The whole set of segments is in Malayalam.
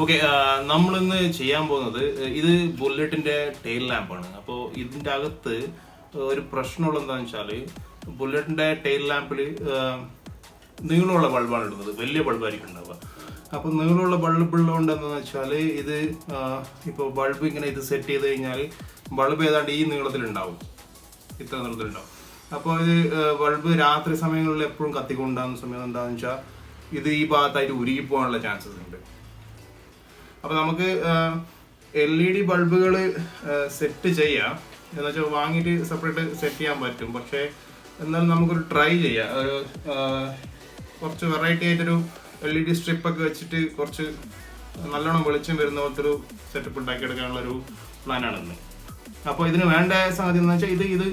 ഓക്കെ, നമ്മളിന്ന് ചെയ്യാൻ പോകുന്നത് ഇത് ബുള്ളറ്റിന്റെ ടെയിൽ ലാമ്പാണ്. അപ്പോൾ ഇതിന്റെ അകത്ത് ഒരു പ്രശ്നമുള്ള എന്താണെന്ന് വെച്ചാൽ ബുള്ളറ്റിന്റെ ടെയിൽ ലാമ്പിൽ നീളമുള്ള ബൾബാണ് ഇടുന്നത്, വലിയ ബൾബായിരിക്കും ഉണ്ടാവുക. അപ്പോൾ നീളമുള്ള ബൾബ് ഉള്ളതുകൊണ്ട് എന്താണെന്ന് വെച്ചാൽ ഇത് ഇപ്പോൾ ബൾബ് ഇങ്ങനെ ഇത് സെറ്റ് ചെയ്ത് കഴിഞ്ഞാൽ ബൾബ് ഏതാണ്ട് ഈ നീളത്തിലുണ്ടാവും, ഇത്ര നീളത്തിലുണ്ടാവും. അപ്പോൾ ഇത് ബൾബ് രാത്രി സമയങ്ങളിൽ എപ്പോഴും കത്തിക്കൊണ്ടാകുന്ന സമയം എന്താണെന്ന് വെച്ചാൽ ഇത് ഈ ഭാഗത്തായിട്ട് ഉരുകി പോകാനുള്ള ചാൻസസ് ഉണ്ട്. അപ്പോൾ നമുക്ക് LED ബൾബുകൾ സെറ്റ് ചെയ്യാം, എന്ന് വെച്ചാൽ വാങ്ങിയിട്ട് സെപ്പറേറ്റ് സെറ്റ് ചെയ്യാൻ പറ്റും. പക്ഷേ എന്നാലും നമുക്കൊരു ട്രൈ ചെയ്യാം. ഒരു കുറച്ച് വെറൈറ്റി ആയിട്ടൊരു LED സ്ട്രിപ്പൊക്കെ വെച്ചിട്ട് കുറച്ച് നല്ലോണം വെളിച്ചം വരുന്ന പോലത്തെ ഒരു സെറ്റപ്പ് ഉണ്ടാക്കിയെടുക്കാനുള്ളൊരു പ്ലാനാണിന്ന്. അപ്പോൾ ഇതിന് വേണ്ട സംഗതി എന്ന് വെച്ചാൽ ഇത്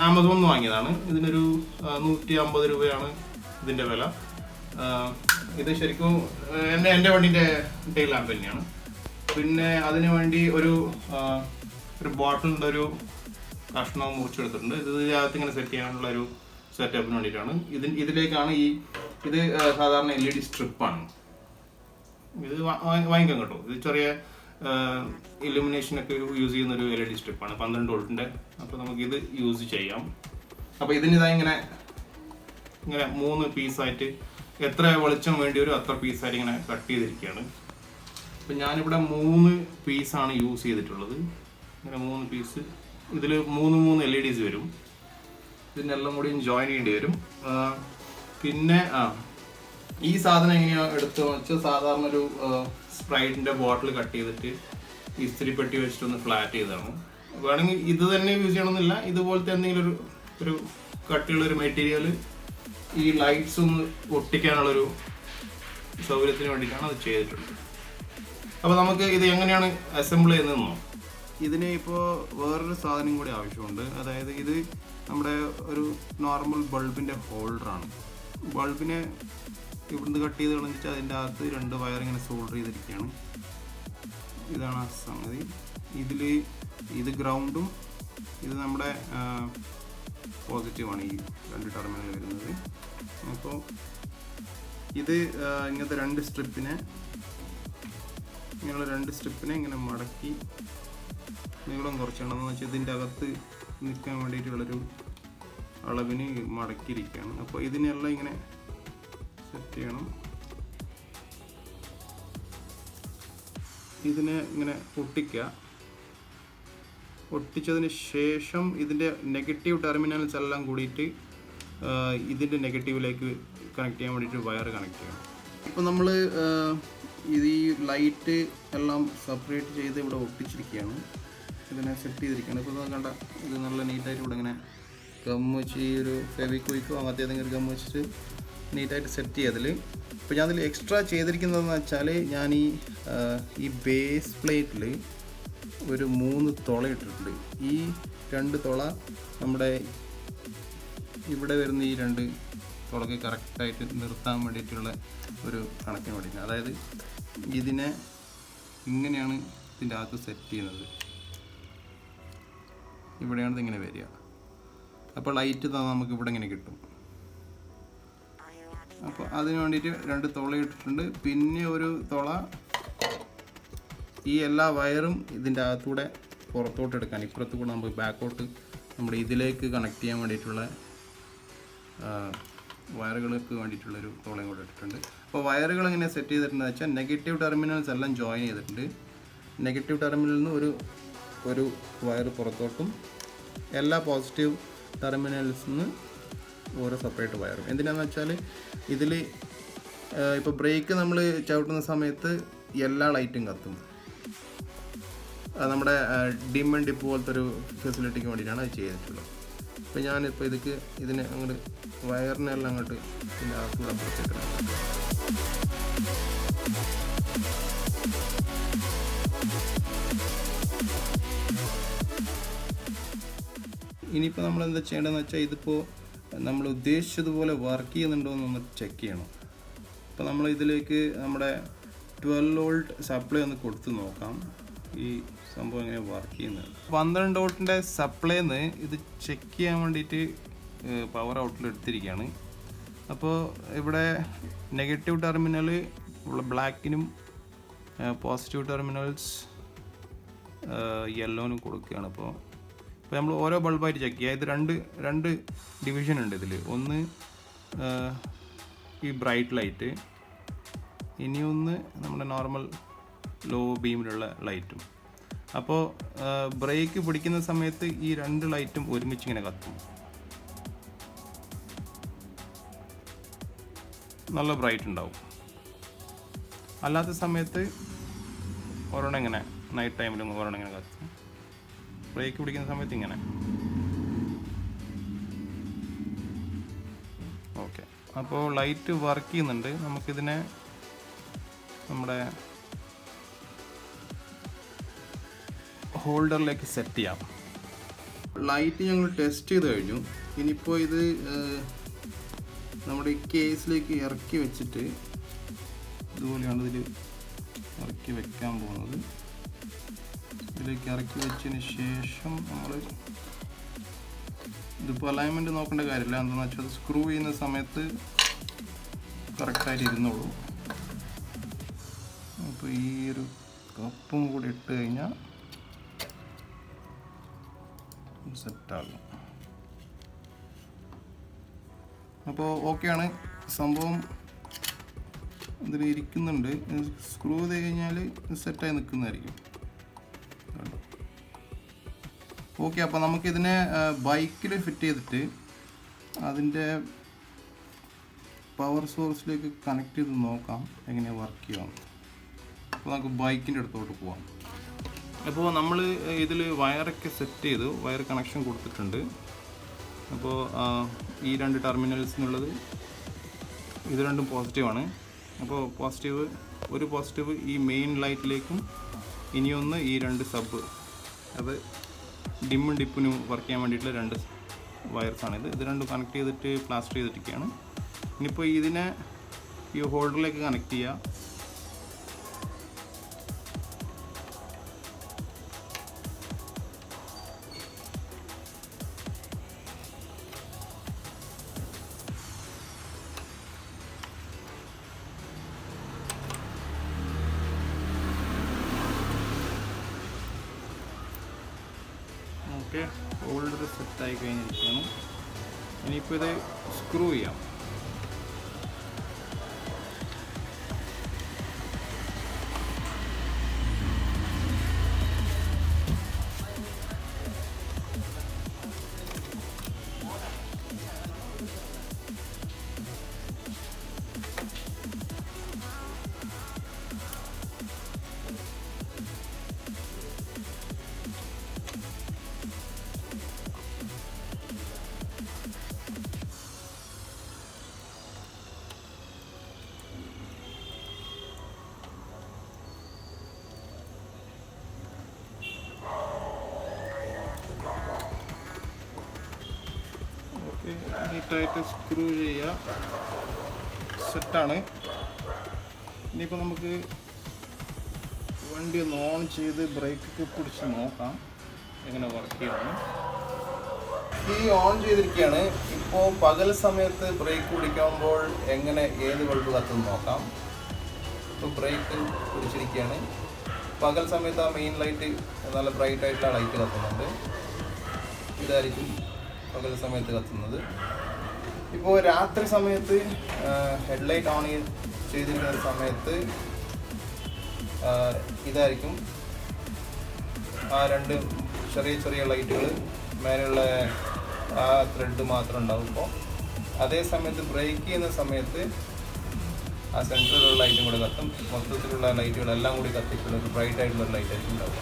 ആമസോണിൽ നിന്ന് വാങ്ങിയതാണ്. ഇതിനൊരു 150 രൂപയാണ് ഇതിൻ്റെ വില. ഇത് ശരിക്കും എൻ്റെ വണ്ടിൻ്റെ ടെയിൽ ലാമ്പ് തന്നെയാണ്. പിന്നെ അതിന് വേണ്ടി ഒരു ബോട്ടിലിൻ്റെ ഒരു കഷ്ണം മുറിച്ചെടുത്തിട്ടുണ്ട്. ഇത് അകത്ത് ഇങ്ങനെ സെറ്റ് ചെയ്യാനുള്ള ഒരു സെറ്റപ്പിന് വേണ്ടിയിട്ടാണ്. ഇതിലേക്കാണ് ഇത് സാധാരണ LED സ്ട്രിപ്പാണ്. ഇത് വാങ്ങിക്കാൻ കേട്ടോ. ഇത് ചെറിയ ഇലുമിനേഷനൊക്കെ യൂസ് ചെയ്യുന്ന ഒരു LED സ്ട്രിപ്പാണ്, 12 വോൾട്ടിൻ്റെ. അപ്പോൾ നമുക്കിത് യൂസ് ചെയ്യാം. അപ്പോൾ ഇതിനിതാ ഇങ്ങനെ 3 പീസായിട്ട് എത്ര വെളിച്ചം വേണ്ടി വരും അത്ര പീസായിട്ട് ഇങ്ങനെ കട്ട് ചെയ്തിരിക്കുകയാണ്. അപ്പം ഞാനിവിടെ 3 പീസാണ് യൂസ് ചെയ്തിട്ടുള്ളത്. ഇങ്ങനെ 3 പീസ്, ഇതിൽ 3 LEDs വരും. ഇതിനെല്ലാം കൂടി ജോയിൻ ചെയ്യേണ്ടി വരും. പിന്നെ ഈ സാധനം എങ്ങനെയാണ് എടുത്തതെന്ന് വെച്ചാൽ സാധാരണ ഒരു സ്പ്രൈറ്റിൻ്റെ ബോട്ടിൽ കട്ട് ചെയ്തിട്ട് ഇസ്തിരിപ്പെട്ടി വെച്ചിട്ടൊന്ന് ഫ്ലാറ്റ് ചെയ്തതാണ്. വേണമെങ്കിൽ ഇത് തന്നെ യൂസ് ചെയ്യണമെന്നില്ല, ഇതുപോലത്തെ എന്തെങ്കിലും ഒരു കട്ടിയുള്ളൊരു മെറ്റീരിയൽ ഈ ലൈറ്റ്സ് ഒന്ന് ഒട്ടിക്കാനുള്ളൊരു സൗകര്യത്തിന് വേണ്ടിയിട്ടാണ് അത് ചെയ്തിട്ടുള്ളത്. അപ്പോൾ നമുക്ക് ഇത് എങ്ങനെയാണ് അസംബിൾ ചെയ്യുന്നത് നോക്കാം. ഇതിന് ഇപ്പോൾ വേറൊരു സാധനം കൂടി ആവശ്യമുണ്ട്. അതായത് ഇത് നമ്മുടെ ഒരു നോർമൽ ബൾബിൻ്റെ ഹോൾഡറാണ്. ബൾബിനെ ഇവിടുന്ന് കട്ട് ചെയ്ത് കളഞ്ഞിട്ട് അതിൻ്റെ അകത്ത് 2 വയർ ഇങ്ങനെ സോൾഡർ ചെയ്തിരിക്കുകയാണ്. ഇതാണ് ആ സംഗതി. ഇത് ഗ്രൗണ്ടും ഇത് നമ്മുടെ പോസിറ്റീവാണ്, ഈ 2 ടെർമിനൽ വരുന്നത്. അപ്പോൾ ഇത് ഇങ്ങനത്തെ 2 സ്ട്രിപ്പിനെ ഇങ്ങനെ മടക്കി നീളം കുറച്ചാണെന്ന് വെച്ചാൽ ഇതിൻ്റെ അകത്ത് നിൽക്കാൻ വേണ്ടിയിട്ടുള്ളൊരു അളവിന് മടക്കിയിരിക്കുകയാണ്. അപ്പോൾ ഇതിനെല്ലാം ഇങ്ങനെ സെറ്റ് ചെയ്യണം. ഇതിനെ ഇങ്ങനെ ഒട്ടിച്ചതിന് ശേഷം ഇതിൻ്റെ നെഗറ്റീവ് ടെർമിനൽസ് എല്ലാം കൂടിയിട്ട് ഇതിൻ്റെ നെഗറ്റീവിലേക്ക് കണക്ട് ചെയ്യാൻ വേണ്ടിയിട്ട് വയർ കണക്ട് ചെയ്യണം. ഇപ്പോൾ നമ്മൾ ഇത് ഈ ലൈറ്റ് എല്ലാം സെപ്പറേറ്റ് ചെയ്ത് ഇവിടെ ഒട്ടിച്ചിരിക്കുകയാണ്, ഇതിനെ സെറ്റ് ചെയ്തിരിക്കുകയാണ്. ഇപ്പോൾ കണ്ട ഇത് നല്ല നീറ്റായിട്ട് ഇവിടെ ഇങ്ങനെ ഗം വെച്ച് ഈ ഒരു ഫെവിക്വിക്കോ അങ്ങനത്തെ ഏതെങ്കിലും ഒരു ഗം വെച്ചിട്ട് നീറ്റായിട്ട് സെറ്റ് ചെയ്തതിൽ. ഇപ്പോൾ ഞാനതിൽ എക്സ്ട്രാ ചെയ്തിരിക്കുന്നതെന്ന് വെച്ചാൽ ഞാൻ ഈ ബേസ് പ്ലേറ്റിൽ ഒരു 3 തുള ഇട്ടിട്ടുണ്ട്. ഈ 2 തുള നമ്മുടെ ഇവിടെ വരുന്ന ഈ 2 തുളക്ക് കറക്റ്റായിട്ട് നിർത്താൻ വേണ്ടിയിട്ടുള്ള ഒരു കണക്കിന് വേണ്ടിയിട്ട്. അതായത് ഇതിനെ ഇങ്ങനെയാണ് ഇതിൻ്റെ അകത്ത് സെറ്റ് ചെയ്യുന്നത്. ഇവിടെയാണ് ഇതിങ്ങനെ വരിക. അപ്പോൾ ലൈറ്റ് നമുക്ക് ഇവിടെ ഇങ്ങനെ കിട്ടും. അപ്പോൾ അതിന് വേണ്ടിയിട്ട് 2 തുള ഇട്ടിട്ടുണ്ട്. പിന്നെ ഒരു തുള ഈ എല്ലാ വയറും ഇതിൻ്റെ അകത്തൂടെ പുറത്തോട്ട് എടുക്കാൻ, ഇപ്പുറത്ത് കൂടെ നമുക്ക് ബാക്കോട്ട് നമ്മുടെ ഇതിലേക്ക് കണക്ട് ചെയ്യാൻ വേണ്ടിയിട്ടുള്ള വയറുകൾക്ക് വേണ്ടിയിട്ടുള്ളൊരു തുളയും കൂടെ ഇട്ടിട്ടുണ്ട്. അപ്പോൾ വയറുകൾ എങ്ങനെ സെറ്റ് ചെയ്തിട്ടുണ്ടെന്ന് വെച്ചാൽ നെഗറ്റീവ് ടെർമിനൽസ് എല്ലാം ജോയിൻ ചെയ്തിട്ടുണ്ട്. നെഗറ്റീവ് ടെർമിനലിൽ നിന്ന് ഒരു വയർ പുറത്തോട്ടും എല്ലാ പോസിറ്റീവ് ടെർമിനൽസിൽ നിന്ന് ഓരോ സെപ്പറേറ്റ് വയറും. എന്തിനാണെന്ന് വെച്ചാൽ ഇതിൽ ഇപ്പോൾ ബ്രേക്ക് നമ്മൾ ചവിട്ടുന്ന സമയത്ത് എല്ലാ ലൈറ്റും കത്തും. നമ്മുടെ ഡിം ആൻഡ് ഡിപ്പ് പോലത്തെ ഒരു ഫെസിലിറ്റിക്ക് വേണ്ടിയിട്ടാണ് അത് ചെയ്തിട്ടുള്ളത്. അപ്പോൾ ഞാനിപ്പോൾ ഇതിനെ അങ്ങോട്ട് വയറിനെല്ലാം അങ്ങോട്ട് ഇതിൻ്റെ അകത്തൂടെ പുറത്തിട്ടുണ്ട്. ഇനിയിപ്പോൾ നമ്മൾ എന്താ ചെയ്യേണ്ടതെന്ന് വെച്ചാൽ ഇതിപ്പോൾ നമ്മൾ ഉദ്ദേശിച്ചതുപോലെ വർക്ക് ചെയ്യുന്നുണ്ടോ എന്നൊന്ന് ചെക്ക് ചെയ്യണം. അപ്പോൾ നമ്മൾ ഇതിലേക്ക് നമ്മുടെ 12 വോൾട്ട് സപ്ലൈ ഒന്ന് കൊടുത്ത് നോക്കാം ഈ സംഭവം എങ്ങനെ വർക്ക് ചെയ്യുന്നത്. 12 വോൾട്ടിൻ്റെ സപ്ലൈന്ന് ഇത് ചെക്ക് ചെയ്യാൻ വേണ്ടിയിട്ട് പവർ ഔട്ടിൽ എടുത്തിരിക്കുകയാണ്. അപ്പോൾ ഇവിടെ നെഗറ്റീവ് ടെർമിനൽ ഉള്ള ബ്ലാക്കിനും പോസിറ്റീവ് ടെർമിനൽസ് യെല്ലോന് കൊടുക്കുകയാണ്. അപ്പോൾ നമ്മൾ ഓരോ ബൾബായിട്ട് ചെക്ക് ചെയ്യുക. ഇത് രണ്ട് ഡിവിഷൻ ഉണ്ട് ഇതിൽ. ഒന്ന് ഈ ബ്രൈറ്റ് ലൈറ്റ്, ഇനിയൊന്ന് നമ്മുടെ നോർമൽ ലോ ബീമിലുള്ള ലൈറ്റും. അപ്പോൾ ബ്രേക്ക് പിടിക്കുന്ന സമയത്ത് ഈ രണ്ട് ലൈറ്റും ഒരുമിച്ച് ഇങ്ങനെ കത്തും, നല്ല ബ്രൈറ്റ് ഉണ്ടാവും. അല്ലാത്ത സമയത്ത് ഒരെണ്ണം ഇങ്ങനെ നൈറ്റ് ടൈമിലും ഒരെണ്ണം ഇങ്ങനെ കത്തും. ബ്രേക്ക് പിടിക്കുന്ന സമയത്ത് ഇങ്ങനെ. ഓക്കെ, അപ്പോൾ ലൈറ്റ് വർക്ക് ചെയ്യുന്നുണ്ട്. നമുക്കിതിനെ നമ്മുടെ ഹോൾഡറിലേക്ക് സെറ്റ് ചെയ്യാം. ലൈറ്റ് ഞങ്ങൾ ടെസ്റ്റ് ചെയ്ത് കഴിഞ്ഞു. ഇനിയിപ്പോൾ ഇത് നമ്മുടെ ഈ കേസിലേക്ക് ഇറക്കി വെച്ചിട്ട് ഇതുപോലെയാണ് ഇതിൽ ഇറക്കി വെക്കാൻ പോകുന്നത്. ഇതിലേക്ക് ഇറക്കി വെച്ചതിന് ശേഷം നമ്മൾ ഇതിപ്പോൾ അലൈൻമെൻറ്റ് നോക്കേണ്ട കാര്യമില്ല. എന്താണെന്ന് വെച്ചാൽ അത് സ്ക്രൂ ചെയ്യുന്ന സമയത്ത് കറക്റ്റായിട്ട് ഇരുന്നോളൂ. അപ്പോൾ ഈ ഒരു കപ്പും കൂടി ഇട്ട് കഴിഞ്ഞാൽ സെറ്റാകും. അപ്പോൾ ഓക്കെയാണ് സംഭവം. ഇതിൽ ഇരിക്കുന്നുണ്ട്. സ്ക്രൂ ചെയ്ത് കഴിഞ്ഞാൽ സെറ്റായി നിൽക്കുന്നതായിരിക്കും. ഓക്കെ, അപ്പോൾ നമുക്കിതിനെ ബൈക്കിൽ ഫിറ്റ് ചെയ്തിട്ട് അതിൻ്റെ പവർ സോഴ്സിലേക്ക് കണക്ട് ചെയ്ത് നോക്കാം എങ്ങനെയാണ് വർക്ക് ചെയ്യാം. അപ്പോൾ നമുക്ക് ബൈക്കിൻ്റെ അടുത്തോട്ട് പോവാം. അപ്പോൾ നമ്മൾ ഇതിൽ വയറൊക്കെ സെറ്റ് ചെയ്തു, വയർ കണക്ഷൻ കൊടുത്തിട്ടുണ്ട്. അപ്പോൾ ഈ രണ്ട് ടെർമിനൽസിനുള്ളത് ഇത് രണ്ടും പോസിറ്റീവാണ്. അപ്പോൾ ഒരു പോസിറ്റീവ് ഈ മെയിൻ ലൈറ്റിലേക്കും, ഇനിയൊന്ന് ഈ രണ്ട് സബ്, അത് ഡിമ്മും ഡിപ്പിനും വർക്ക് ചെയ്യാൻ വേണ്ടിയിട്ടുള്ള രണ്ട് വയർസാണിത്. ഇത് രണ്ടും കണക്ട് ചെയ്തിട്ട് പ്ലാസ്റ്റർ ചെയ്തിരിക്കുകയാണ്. ഇനിയിപ്പോൾ ഇതിനെ ഈ ഹോൾഡറിലേക്ക് കണക്ട് ചെയ്യുക. ഓക്കെ, ഹോൾഡർ സെറ്റായി കഴിഞ്ഞിരിക്കുകയാണ്. ഇനിയിപ്പോൾ ഇത് സ്ക്രൂ ചെയ്യാം. നീറ്റായിട്ട് സ്ക്രൂ ചെയ്യുക. സെറ്റാണ്. ഇനിയിപ്പോൾ നമുക്ക് വണ്ടി ഒന്ന് ഓൺ ചെയ്ത് ബ്രേക്കൊക്കെ പിടിച്ച് നോക്കാം എങ്ങനെ വർക്ക് ചെയ്യുന്നു. ഈ ഓൺ ചെയ്തിരിക്കുകയാണ്. ഇപ്പോൾ പകൽ സമയത്ത് ബ്രേക്ക് പിടിക്കുമ്പോൾ എങ്ങനെ ഏത് ബൾബ് കത്തുന്നു നോക്കാം. ഇപ്പോൾ ബ്രേക്ക് പിടിച്ചിരിക്കുകയാണ്. പകൽ സമയത്ത് ആ മെയിൻ ലൈറ്റ് നല്ല ബ്രൈറ്റ് ആയിട്ടുള്ള ലൈറ്റ് കത്തുന്നുണ്ട്. ഇതായിരിക്കും പകൽ സമയത്ത് കത്തുന്നത്. ഇപ്പോൾ രാത്രി സമയത്ത് ഹെഡ്ലൈറ്റ് ഓൺ ചെയ്തിരിക്കുന്ന സമയത്ത് ഇതായിരിക്കും ആ രണ്ട് ചെറിയ ചെറിയ ലൈറ്റുകൾ മേലുള്ള ആ ത്രെഡ് മാത്രം ഉണ്ടാവും. ഇപ്പോൾ അതേ സമയത്ത് ബ്രേക്ക് ചെയ്യുന്ന സമയത്ത് ആ സെൻറ്ററിലുള്ള ലൈറ്റും കൂടെ കത്തും. മൊത്തത്തിലുള്ള ലൈറ്റുകളെല്ലാം കൂടി കത്തിയിട്ടുള്ള ഒരു ബ്രൈറ്റ് ആയിട്ടുള്ള ലൈറ്റ് ആയിരിക്കും ഉണ്ടാവും.